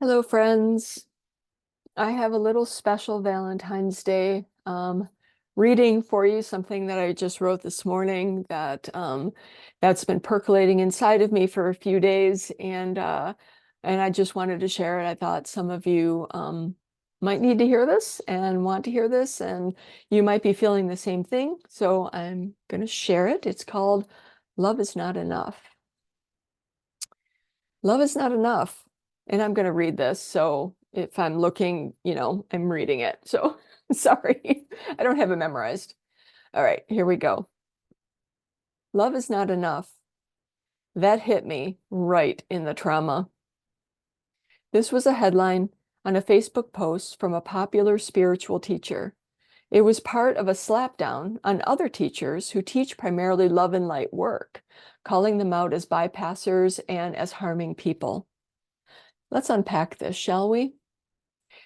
Hello, friends. I have a little special Valentine's Day reading for you, something that I just wrote this morning that's been percolating inside of me for a few days, and I just wanted to share it. I thought some of you might need to hear this and want to hear this, and you might be feeling the same thing. So I'm going to share it. It's called "Love Is Not Enough." Love is not enough. And I'm going to read this. So if I'm looking, I'm reading it. So sorry, I don't have it memorized. All right, here we go. Love is not enough. That hit me right in the trauma. This was a headline on a Facebook post from a popular spiritual teacher. It was part of a slapdown on other teachers who teach primarily love and light work, calling them out as bypassers and as harming people. Let's unpack this, shall we?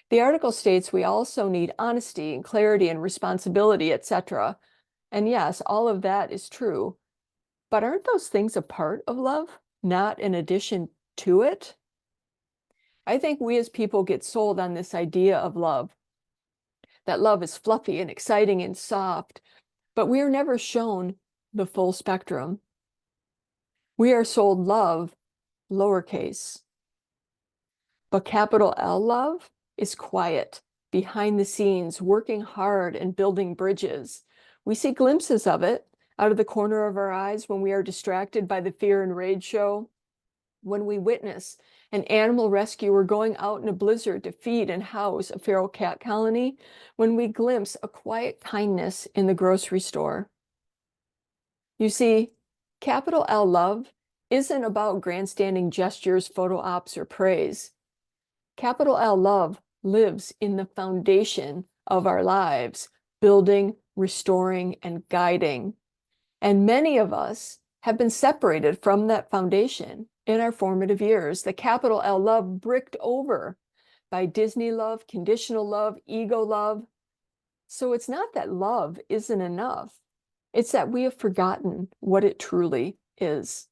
The article states we also need honesty and clarity and responsibility, etc. And yes, all of that is true. But aren't those things a part of love, not in addition to it? I think we as people get sold on this idea of love, that love is fluffy and exciting and soft, but we are never shown the full spectrum. We are sold love, lowercase. But capital L love is quiet, behind the scenes, working hard and building bridges. We see glimpses of it out of the corner of our eyes when we are distracted by the fear and rage show, when we witness an animal rescuer going out in a blizzard to feed and house a feral cat colony, when we glimpse a quiet kindness in the grocery store. You see, capital L love isn't about grandstanding gestures, photo ops, or praise. Capital L love lives in the foundation of our lives, building, restoring, and guiding. And many of us have been separated from that foundation in our formative years. The capital L love bricked over by Disney love, conditional love, ego love. So it's not that love isn't enough. It's that we have forgotten what it truly is.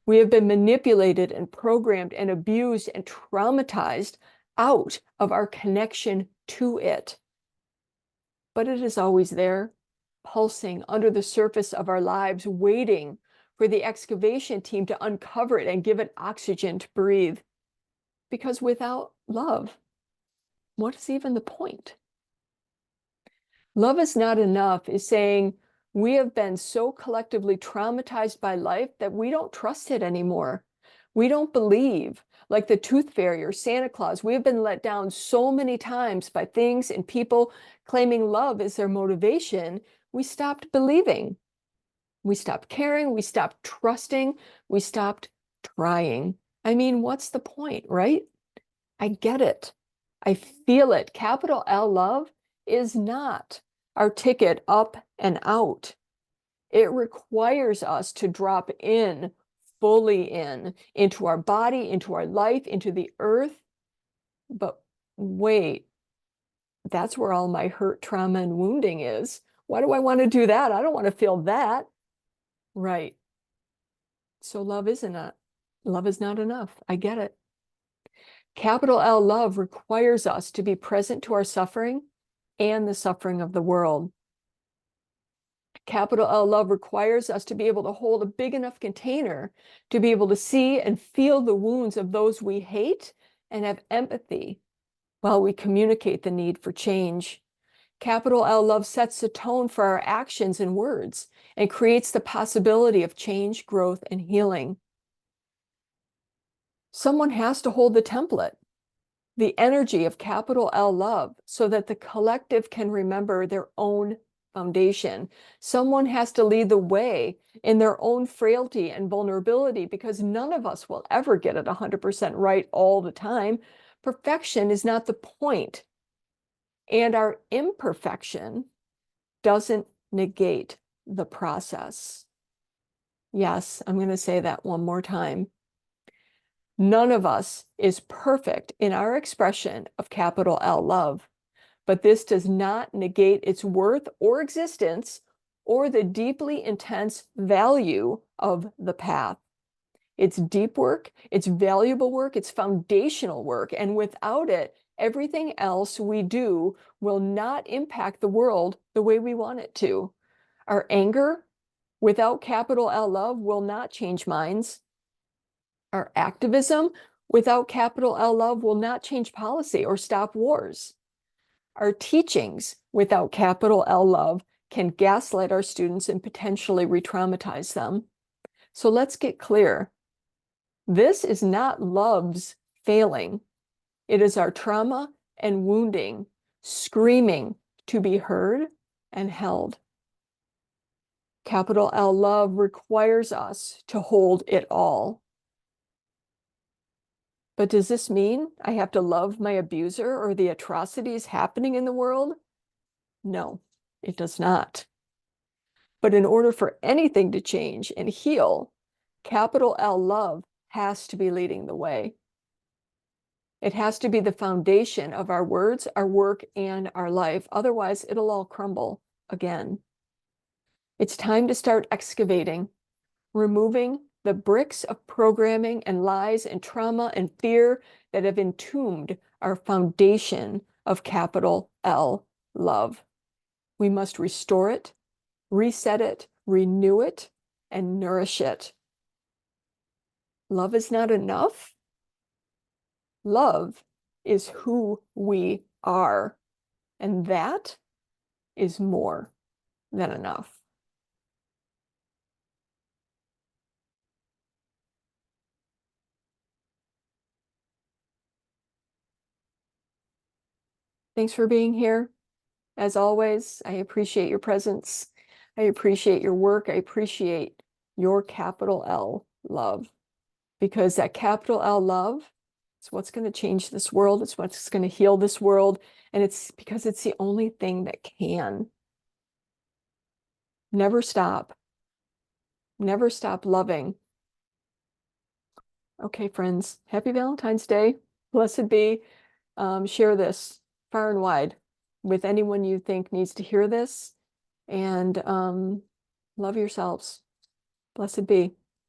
We have been manipulated and programmed and abused and traumatized out of our connection to it. But it is always there, pulsing under the surface of our lives, waiting for the excavation team to uncover it and give it oxygen to breathe. Because without love, what is even the point? Love is not enough is saying we have been so collectively traumatized by life that we don't trust it anymore. We don't believe, like the tooth fairy or Santa Claus. We have been let down so many times by things and people claiming love is their motivation. We stopped believing. We stopped caring. We stopped trusting. We stopped trying. I mean, what's the point, right? I get it. I feel it. Capital L love is not our ticket up and out. It requires us to drop in, fully in, into our body, into our life, into the earth. But wait, that's where all my hurt, trauma, and wounding is. Why do I want to do that? I don't want to feel that. Right. So love is not enough. I get it. Capital L love requires us to be present to our suffering and the suffering of the world. Capital L love requires us to be able to hold a big enough container to be able to see and feel the wounds of those we hate and have empathy while we communicate the need for change. Capital L love sets the tone for our actions and words and creates the possibility of change, growth, and healing. Someone has to hold the template, the energy of capital L love, so that the collective can remember their own foundation. Someone has to lead the way in their own frailty and vulnerability, because none of us will ever get it 100% right all the time. Perfection is not the point. And our imperfection doesn't negate the process. Yes, I'm going to say that one more time. None of us is perfect in our expression of capital L love, but this does not negate its worth or existence or the deeply intense value of the path. It's deep work, it's valuable work, it's foundational work. And without it, everything else we do will not impact the world the way we want it to. Our anger, without capital L love, will not change minds. Our activism, without capital L love, will not change policy or stop wars. Our teachings, without capital L love, can gaslight our students and potentially re-traumatize them. So let's get clear. This is not love's failing. It is our trauma and wounding screaming to be heard and held. Capital L love requires us to hold it all. But does this mean I have to love my abuser or the atrocities happening in the world? No, it does not. But in order for anything to change and heal, capital L love has to be leading the way. It has to be the foundation of our words, our work, and our life. Otherwise, it'll all crumble again. It's time to start excavating, removing the bricks of programming and lies and trauma and fear that have entombed our foundation of capital L love. We must restore it, reset it, renew it, and nourish it. Love is not enough. Love is who we are, and that is more than enough. Thanks for being here. As always, I appreciate your presence. I appreciate your work. I appreciate your capital L love, because that capital L love is what's going to change this world. It's what's going to heal this world. And it's because it's the only thing that can. Never stop. Never stop loving. Okay, friends, happy Valentine's Day. Blessed be. Share this far and wide with anyone you think needs to hear this. And love yourselves. Blessed be.